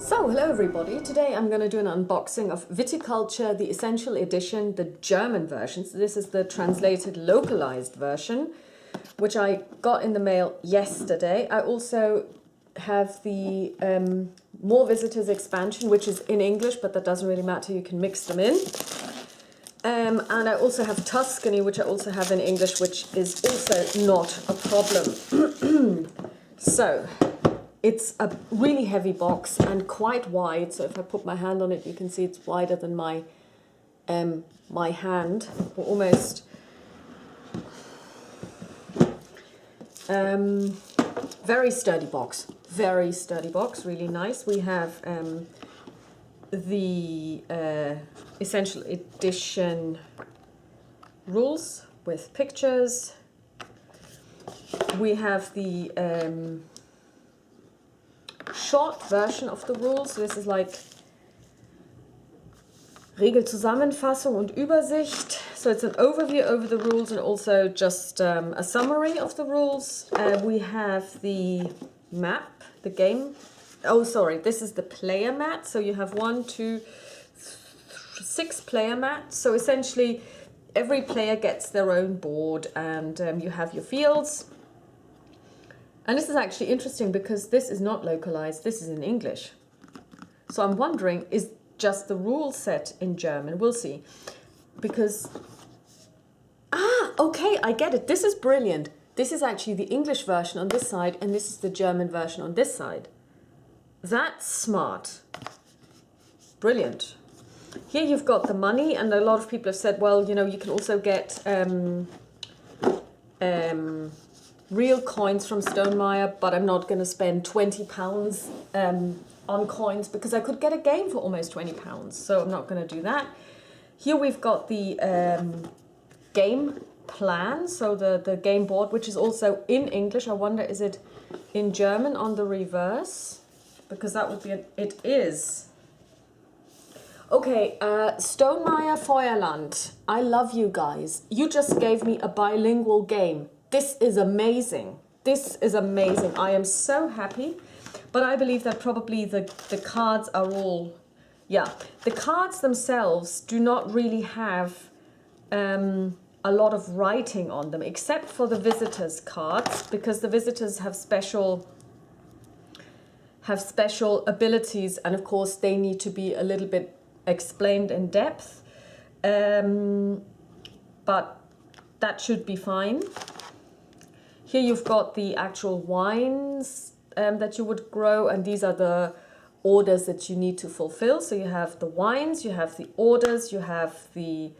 So, hello everybody. Today I'm going to do an unboxing of Viticulture, the Essential Edition, the German version. So this is the translated localized version, which I got in the mail yesterday. I also have the More Visitors expansion, which is in English, but that doesn't really matter. You can mix them in. And I also have Tuscany, which I also have in English, which is also not a problem. So, it's a really heavy box and quite wide, so if I put my hand on it, you can see it's wider than my my hand, or almost. Very sturdy box, really nice. We have the Essential Edition rules with pictures. We have the short version of the rules. So this is like Regelzusammenfassung und Übersicht. So it's an overview over the rules and also just a summary of the rules. We have the map, the game. Oh, sorry, this is the player mat. So you have 6 player mats. So essentially every player gets their own board and you have your fields. And this is actually interesting because this is not localized, this is in English. So I'm wondering, is just the rule set in German? We'll see. Because, okay, I get it. This is brilliant. This is actually the English version on this side and this is the German version on this side. That's smart. Brilliant. Here you've got the money, and a lot of people have said, well, you know, you can also get real coins from Stonemaier, but I'm not going to spend £20 on coins because I could get a game for almost £20, so I'm not going to do that. Here we've got the game plan, so the game board, which is also in English. I wonder, is it in German on the reverse? Because that would be, it is. Okay, Stonemaier Feuerland. I love you guys. You just gave me a bilingual game. This is amazing. This is amazing. I am so happy. But I believe that probably the cards are all... Yeah, the cards themselves do not really have a lot of writing on them, except for the visitors cards, because the visitors have special abilities, and of course they need to be a little bit explained in depth. But that should be fine. Here you've got the actual wines that you would grow, and these are the orders that you need to fulfill. So you have the wines, you have the orders, you have the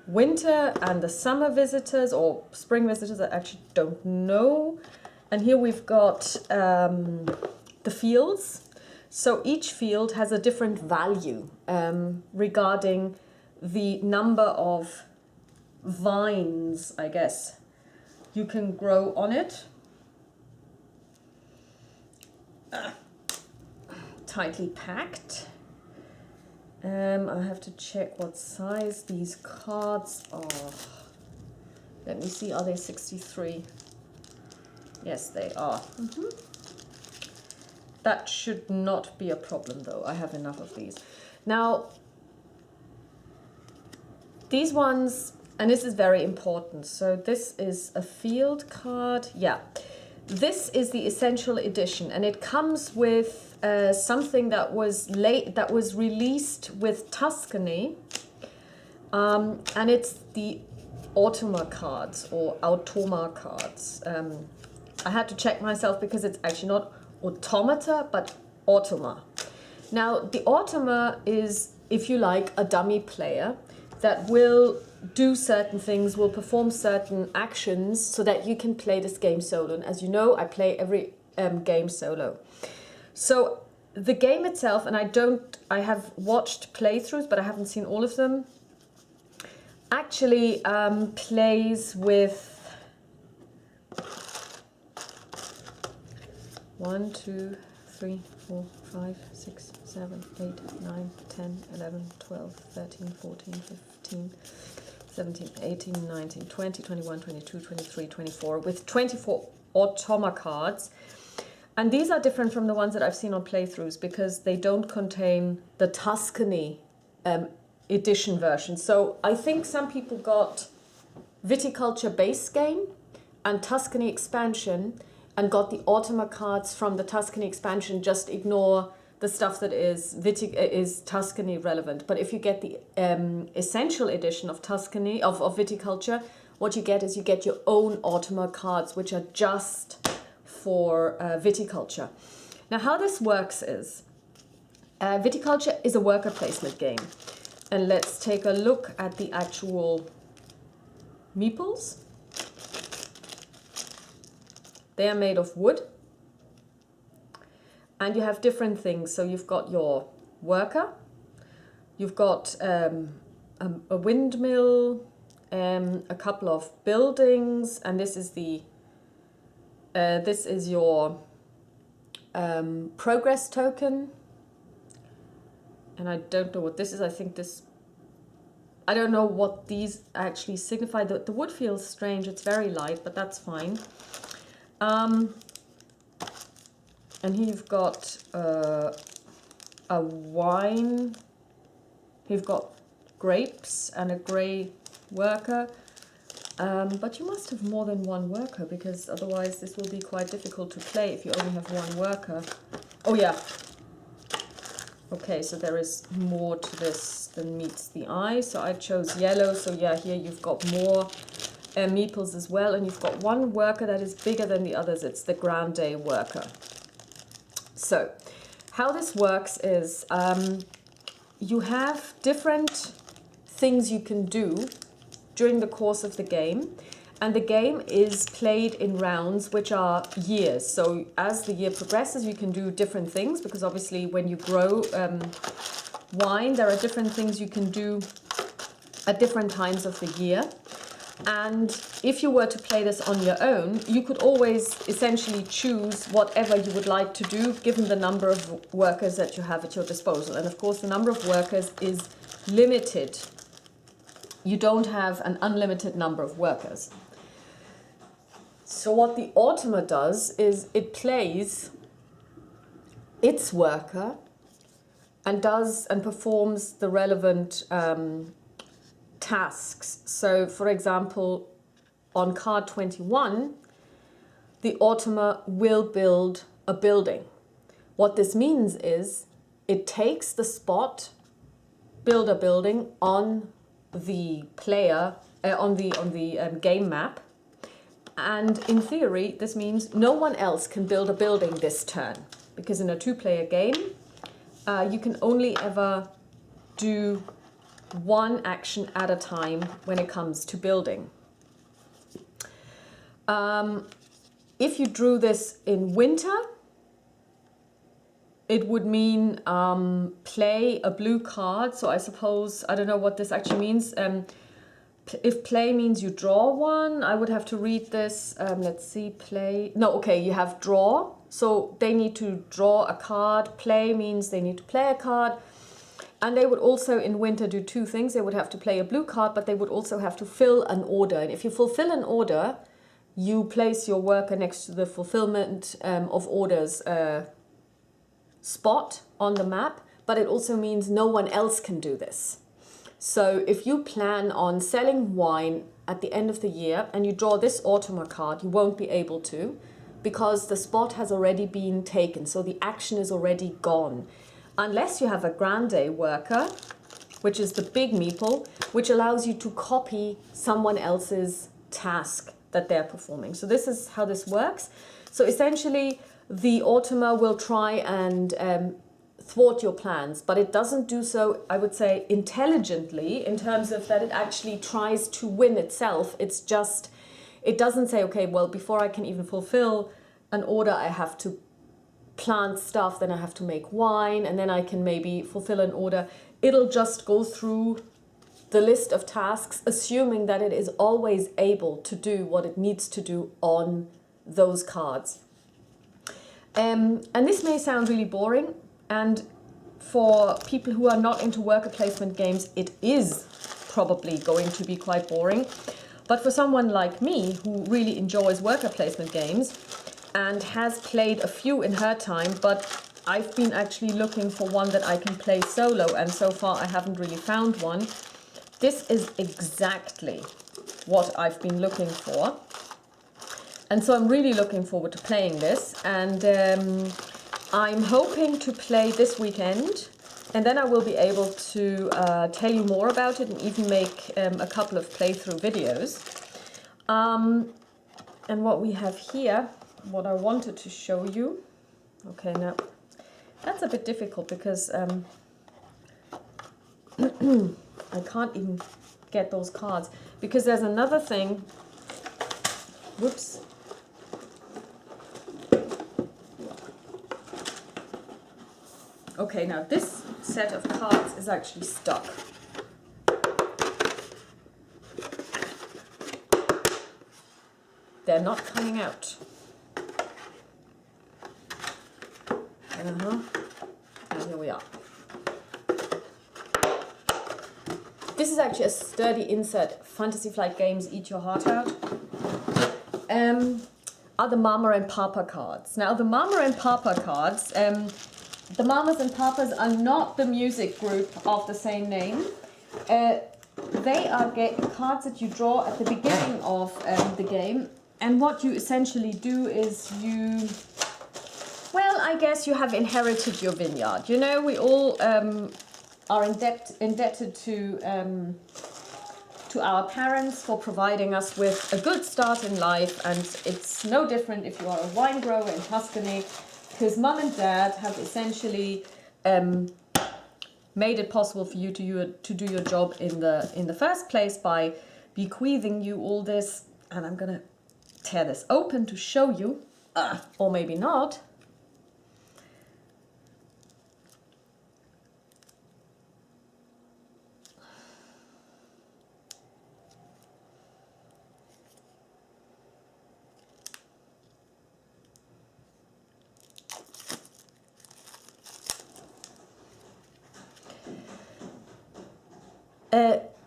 winter and the summer visitors or spring visitors. I actually don't know. And here we've got the fields. So each field has a different value regarding the number of vines, I guess, you can grow on it. Tightly packed. I have to check what size these cards are. Let me see, are they 63? Yes, they are. That should not be a problem though. I have enough of these. Now, these ones, and this is very important. So this is a field card. Yeah, this is the Essential Edition, and it comes with something that was released with Tuscany, and it's the Automa cards or Automa cards. I had to check myself because it's actually not automata, but Automa. Now, the Automa is, if you like, a dummy player that will do certain things, will perform certain actions so that you can play this game solo. And as you know, I play every game solo. So the game itself, and I have watched playthroughs, but I haven't seen all of them, actually plays with 1, 2, 3, 4, 5, 6, 7, 8, 9, 10, 11, 12, 13, 14, 15, 17, 18, 19, 20, 21, 22, 23, 24, with 24 Automa cards. And these are different from the ones that I've seen on playthroughs because they don't contain the Tuscany edition version. So I think some people got Viticulture base game and Tuscany expansion and got the Ultima cards from the Tuscany expansion. Just ignore the stuff that is Tuscany relevant. But if you get the essential edition of Tuscany, of Viticulture, what you get is you get your own Ultima cards, which are just for Viticulture. Now, how this works is, Viticulture is a worker placement game. And let's take a look at the actual meeples. They are made of wood. And you have different things. So you've got your worker, you've got a windmill, a couple of buildings, and this is your progress token. And I don't know what this is. I don't know what these actually signify. The wood feels strange. It's very light, but that's fine. And here you've got a wine. You've got grapes and a grey worker. But you must have more than one worker, because otherwise this will be quite difficult to play if you only have one worker. Oh yeah. Okay, so there is more to this than meets the eye. So I chose yellow. So yeah, here you've got more meeples as well. And you've got one worker that is bigger than the others. It's the Grande worker. So how this works is you have different things you can do during the course of the game. And the game is played in rounds, which are years. So as the year progresses, you can do different things, because obviously when you grow wine, there are different things you can do at different times of the year. And if you were to play this on your own, you could always essentially choose whatever you would like to do, given the number of workers that you have at your disposal. And of course, the number of workers is limited. You don't have an unlimited number of workers. So what the Ultima does is it plays its worker and does and performs the relevant tasks. So for example, on card 21, the Ultima will build a building. What this means is it takes the spot, build a building on the player, on the game map. And in theory, this means no one else can build a building this turn, because in a two-player game, you can only ever do one action at a time when it comes to building. If you drew this in winter, it would mean play a blue card. So I suppose, I don't know what this actually means. If play means you draw one, I would have to read this. Let's see, play. No, okay, you have draw. So they need to draw a card. Play means they need to play a card. And they would also in winter do two things. They would have to play a blue card, but they would also have to fill an order. And if you fulfill an order, you place your worker next to the fulfillment of orders spot on the map, but it also means no one else can do this. So if you plan on selling wine at the end of the year and you draw this Ultima card, you won't be able to, because the spot has already been taken. So the action is already gone. Unless you have a Grande worker, which is the big meeple, which allows you to copy someone else's task that they're performing. So this is how this works. So essentially, the Ultima will try and thwart your plans, but it doesn't do so, I would say, intelligently, in terms of that it actually tries to win itself. It's just, it doesn't say, okay, well, before I can even fulfill an order, I have to plant stuff, then I have to make wine, and then I can maybe fulfill an order. It'll just go through the list of tasks, assuming that it is always able to do what it needs to do on those cards. And this may sound really boring, and for people who are not into worker placement games, it is probably going to be quite boring. But for someone like me, who really enjoys worker placement games, and has played a few in her time, but I've been actually looking for one that I can play solo, and so far I haven't really found one. This is exactly what I've been looking for. And so I'm really looking forward to playing this, and I'm hoping to play this weekend, and then I will be able to tell you more about it and even make a couple of playthrough videos. And what we have here, what I wanted to show you, okay, now that's a bit difficult because I can't even get those cards, because there's another thing, whoops. Okay, now this set of cards is actually stuck. They're not coming out. And here we are. This is actually a sturdy insert. Fantasy Flight Games, Eat Your Heart Out. Are the Mama and Papa cards. Now the Mama and Papa cards, the Mamas and Papas are not the music group of the same name. They are cards that you draw at the beginning of the game. And what you essentially do is you, well, I guess you have inherited your vineyard. You know, we all are indebted to our parents for providing us with a good start in life. And it's no different if you are a wine grower in Tuscany, because mum and dad have essentially made it possible for you to do your job in the first place by bequeathing you all this. And I'm gonna tear this open to show you, or maybe not.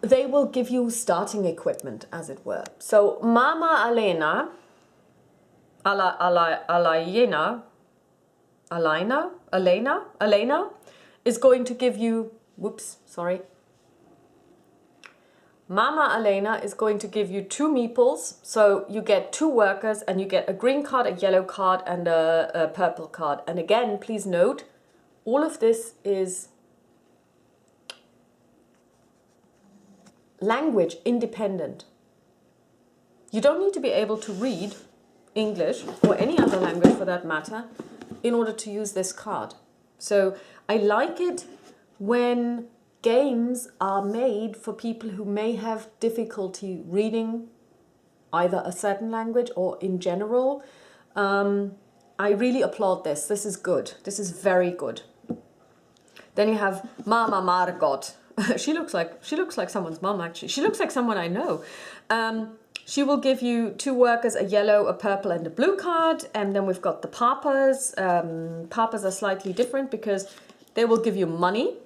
They will give you starting equipment, as it were. So Mama Alena, Elena is going to give you, Mama Elena is going to give you 2 meeples. So you get 2 workers, and you get a green card, a yellow card, and a purple card. And again, please note, all of this is language independent. You don't need to be able to read English, or any other language for that matter, in order to use this card. So I like it when games are made for people who may have difficulty reading either a certain language or in general. I really applaud this. This is good. This is very good. Then you have Mama Margot. She looks like someone's mum, actually. She looks like someone I know. She will give you 2 workers, a yellow, a purple, and a blue card. And then we've got the Papas. Papas are slightly different because they will give you money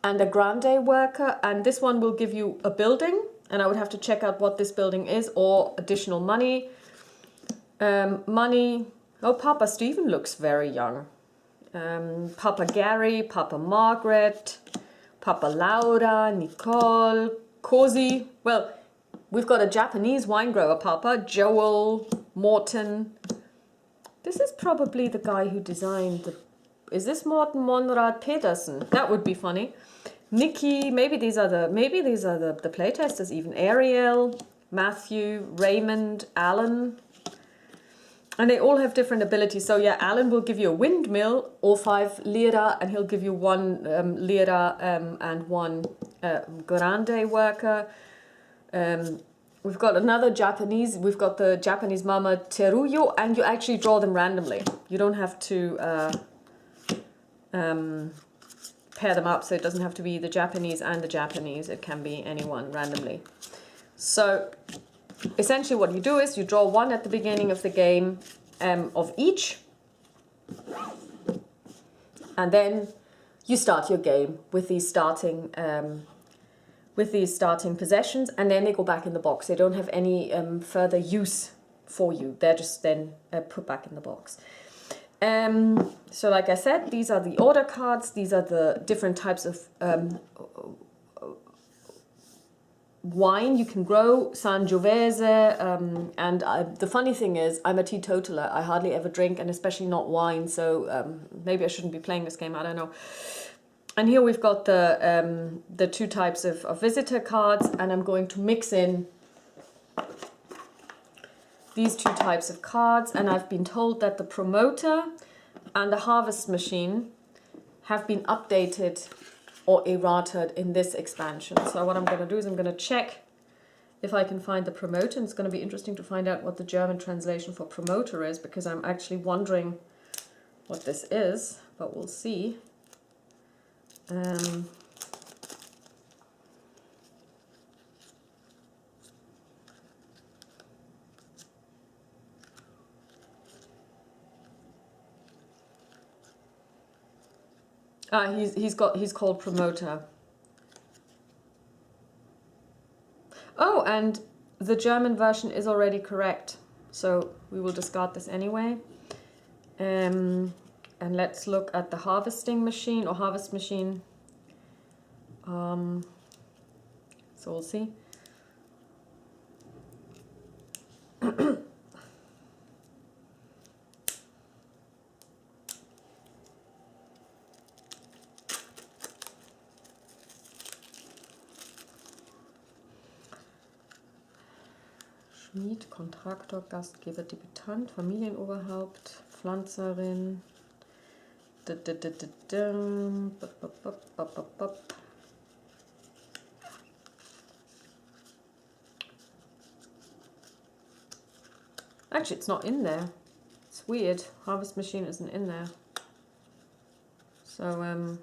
and a grande worker. And this one will give you a building. And I would have to check out what this building is, or additional money. Money. Oh, Papa Stephen looks very young. Papa Gary, Papa Margaret, Papa Laura, Nicole, Cozy. Well, we've got a Japanese wine grower, Papa, Joel, Morton. This is probably the guy who designed the... Is this Morten Monrad Pedersen? That would be funny. Nikki, maybe these are the playtesters even. Ariel, Matthew, Raymond, Alan. And they all have different abilities. So yeah, Alan will give you a windmill, or 5 lira, and he'll give you 1 lira and 1 grande worker. We've got another Japanese. We've got the Japanese Mama Teruyo, and you actually draw them randomly. You don't have to pair them up, so it doesn't have to be the Japanese and the Japanese. It can be anyone randomly. So essentially what you do is you draw 1 at the beginning of the game of each, and then you start your game with these starting possessions, and then they go back in the box. They don't have any further use for you. They're just then put back in the box. So like I said, these are the order cards. These are the different types of wine you can grow, Sangiovese, and the funny thing is, I'm a teetotaler. I hardly ever drink, and especially not wine, so maybe I shouldn't be playing this game, I don't know. And here we've got the two types of visitor cards, and I'm going to mix in these two types of cards, and I've been told that the promoter and the harvest machine have been updated or errated in this expansion. So what I'm going to do is I'm going to check if I can find the promoter, and it's going to be interesting to find out what the German translation for promoter is, because I'm actually wondering what this is, but we'll see. He's called promoter. Oh, and the German version is already correct, so we will discard this anyway. And let's look at the harvesting machine or harvest machine. So we'll see. Schmied, Kontraktor, Gastgeber, Debütant, Familienoberhaupt, Pflanzerin. Actually, it's not in there. It's weird. Harvest machine isn't in there. So,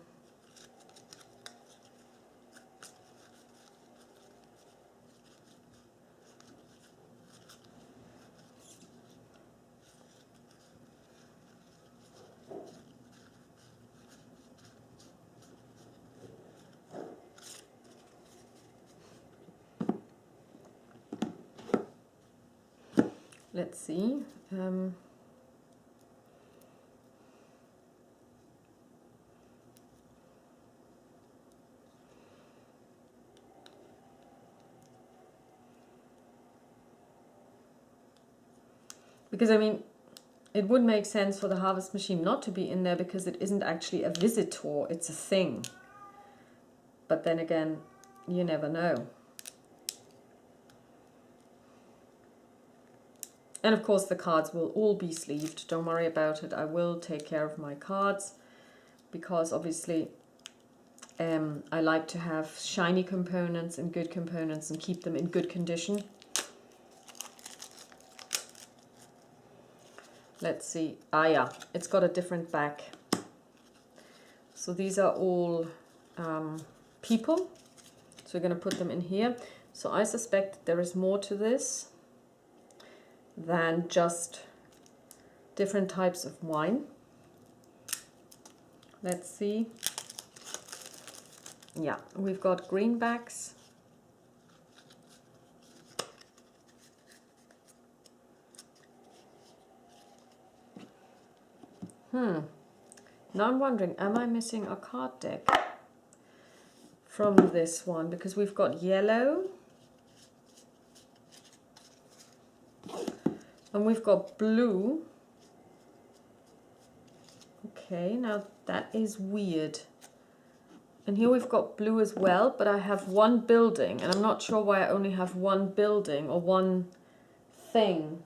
let's see. Because I mean, it would make sense for the harvest machine not to be in there because it isn't actually a visitor, it's a thing. But then again, you never know. And of course the cards will all be sleeved, don't worry about it. I will take care of my cards because obviously I like to have shiny components and good components and keep them in good condition. Let's see. Ah, yeah, it's got a different back. So these are all people. So we're going to put them in here. So I suspect there is more to this than just different types of wine. Let's see. Yeah, we've got greenbacks. Now I'm wondering, am I missing a card deck from this one? Because we've got yellow and we've got blue. Okay, now that is weird. And here we've got blue as well, but I have one building, and I'm not sure why I only have one building or one thing.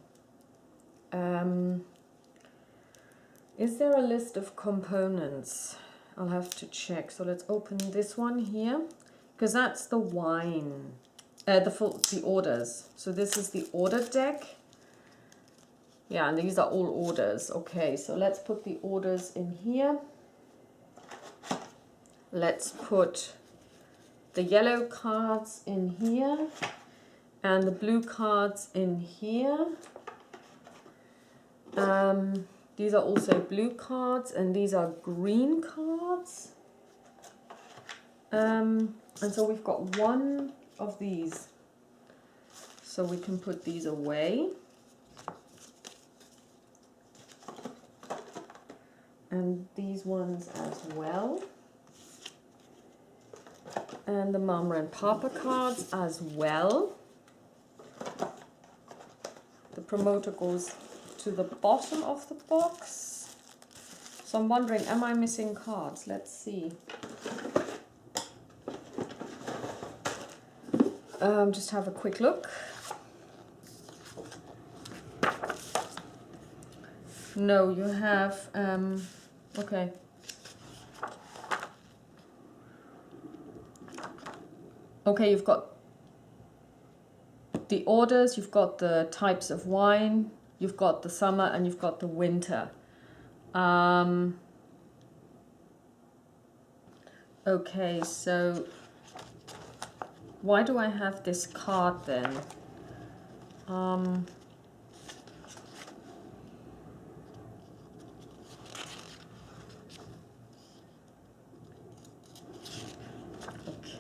Is there a list of components? I'll have to check. So let's open this one here, because that's the wine, the orders. So this is the order deck. Yeah, and these are all orders. Okay, so let's put the orders in here. Let's put the yellow cards in here and the blue cards in here. These are also blue cards and these are green cards. And so we've got one of these. So we can put these away. And these ones as well. And the Mama and Papa cards as well. The promoter goes to the bottom of the box. So I'm wondering, am I missing cards? Let's see. Just have a quick look. No, you have, okay. Okay, you've got the orders, you've got the types of wine, you've got the summer, and you've got the winter. Okay, so why do I have this card then?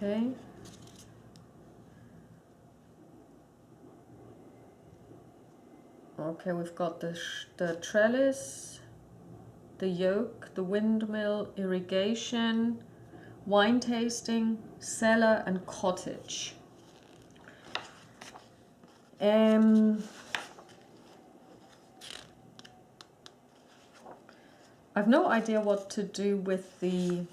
Okay. Okay, we've got the trellis, the yoke, the windmill, irrigation, wine tasting, cellar, and cottage. I've no idea what to do with the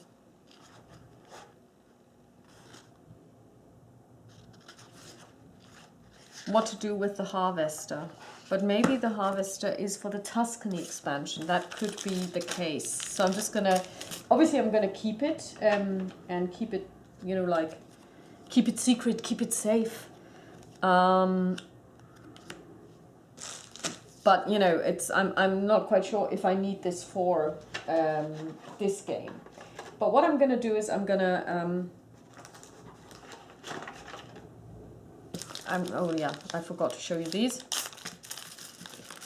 harvester. But maybe the harvester is for the Tuscany expansion. That could be the case. So I'm just gonna, obviously I'm gonna keep it and keep it, you know, like, keep it secret, keep it safe. But you know, I'm not quite sure if I need this for this game. But what I'm gonna do is I'm gonna oh yeah, I forgot to show you these.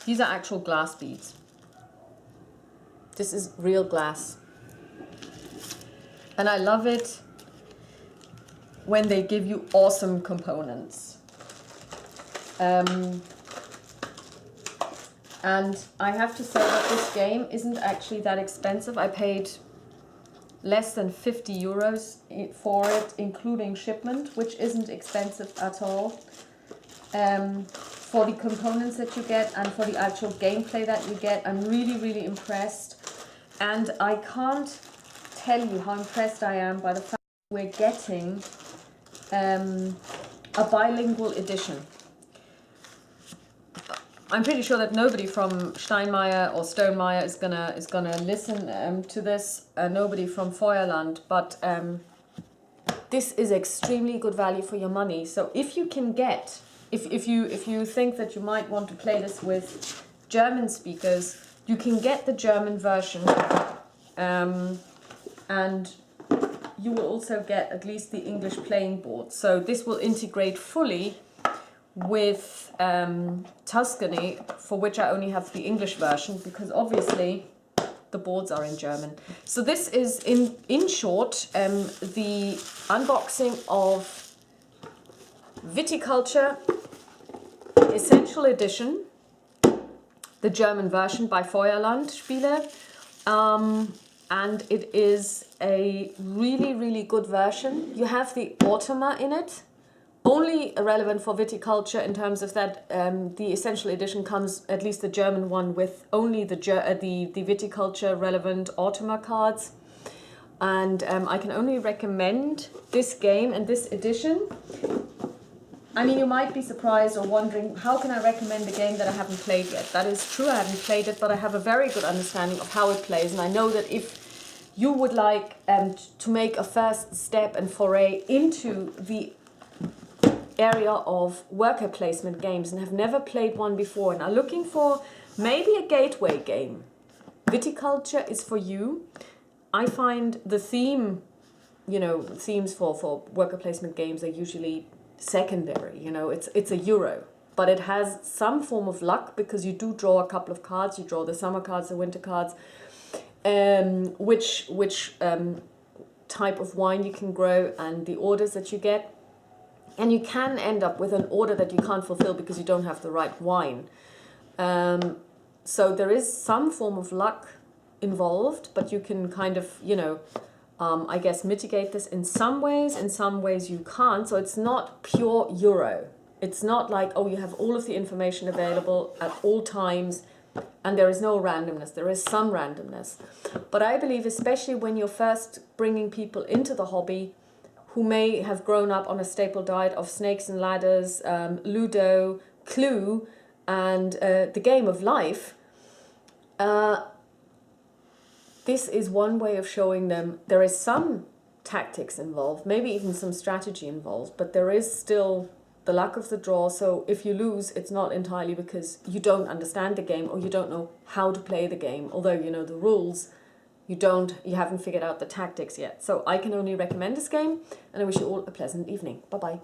These are actual glass beads. This is real glass. And I love it when they give you awesome components. And I have to say that this game isn't actually that expensive. I paid less than 50 euros for it, including shipment, which isn't expensive at all. For the components that you get and for the actual gameplay that you get, I'm really, really impressed. And I can't tell you how impressed I am by the fact that we're getting a bilingual edition. I'm pretty sure that nobody from Stonemaier or Stonemaier is gonna listen to this. Nobody from Feuerland, but this is extremely good value for your money. So if you can get, if you think that you might want to play this with German speakers, you can get the German version, and you will also get at least the English playing board. So this will integrate fully with Tuscany, for which I only have the English version, because obviously the boards are in German. So this is in short the unboxing of Viticulture Essential Edition, the German version by Feuerland Spiele, and it is a really, really good version. You have the Automa in it, only relevant for Viticulture in terms of that the Essential Edition comes, at least the German one, with only the Viticulture relevant Automa cards. And I can only recommend this game and this edition. I mean, you might be surprised or wondering, how can I recommend a game that I haven't played yet? That is true, I haven't played it, but I have a very good understanding of how it plays. And I know that if you would like to make a first step and foray into the area of worker placement games and have never played one before and are looking for maybe a gateway game, Viticulture is for you. I find the theme, you know, themes for worker placement games are usually secondary. You know, it's a Euro, but it has some form of luck because you do draw a couple of cards. You draw the summer cards, the winter cards, which type of wine you can grow and the orders that you get. And you can end up with an order that you can't fulfill because you don't have the right wine. So there is some form of luck involved, but you can kind of, you know, I guess mitigate this in some ways you can't. So it's not pure Euro. It's not like, oh, you have all of the information available at all times and there is no randomness. There is some randomness. But I believe, especially when you're first bringing people into the hobby who may have grown up on a staple diet of snakes and ladders, Ludo, Clue, and the game of life, this is one way of showing them there is some tactics involved, maybe even some strategy involved, but there is still the luck of the draw. So if you lose, it's not entirely because you don't understand the game or you don't know how to play the game, although you know the rules. You haven't figured out the tactics yet. So I can only recommend this game, and I wish you all a pleasant evening. Bye-bye.